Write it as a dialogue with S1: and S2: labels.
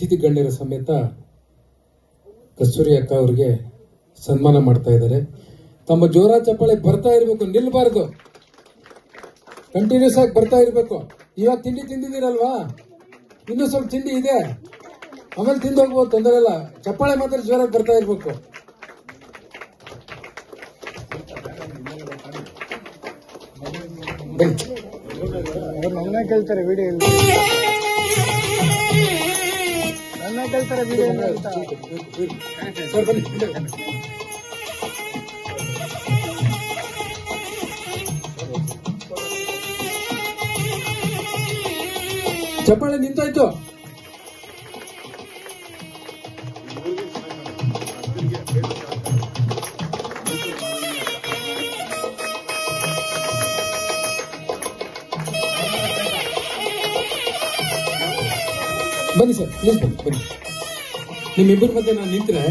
S1: ಅತಿಥಿ ಗಣ್ಯರ ಸಮೇತ ಕಸ್ತೂರಿ ಅಕ್ಕ ಅವರಿಗೆ ಸನ್ಮಾನ ಮಾಡ್ತಾ ಇದ್ದಾರೆ. ತಮ್ಮ ಜೋರ ಚಪ್ಪಾಳೆ ಬರ್ತಾ ಇರಬೇಕು, ನಿಲ್ಬಾರ್ದು, ಕಂಟಿನ್ಯೂಸ್ ಆಗಿ ಬರ್ತಾ ಇರಬೇಕು. ಇವಾಗ ತಿಂಡಿ ತಿಂದಿದ್ದೀರಲ್ವಾ, ಇನ್ನೂ ಸ್ವಲ್ಪ ತಿಂಡಿ ಇದೆ, ಆಮೇಲೆ ತಿಂದು ಹೋಗ್ಬೋದು, ತೊಂದರೆ ಇಲ್ಲ. ಚಪ್ಪಾಳೆ ಮಾತ್ರ ಜೋರಾಗಿ ಬರ್ತಾ ಇರಬೇಕು.
S2: ನನ್ನ ಕೇಳ್ತಾರೆ ವಿಡಿಯೋ ನನ್ನ ಕೇಳ್ತಾರೆ ವಿಡಿಯೋ
S1: ಚಪ್ಪಾಳೆ ನಿಂತಾಯ್ತು. ಬನ್ನಿ ಸರ್, ಪ್ಲೀಸ್ ಬನ್ನಿ ಬನ್ನಿ. ನಿಮ್ಮಿಬ್ಬರ ಮಧ್ಯೆ ನಾನು ನಿಂತ್ರೆ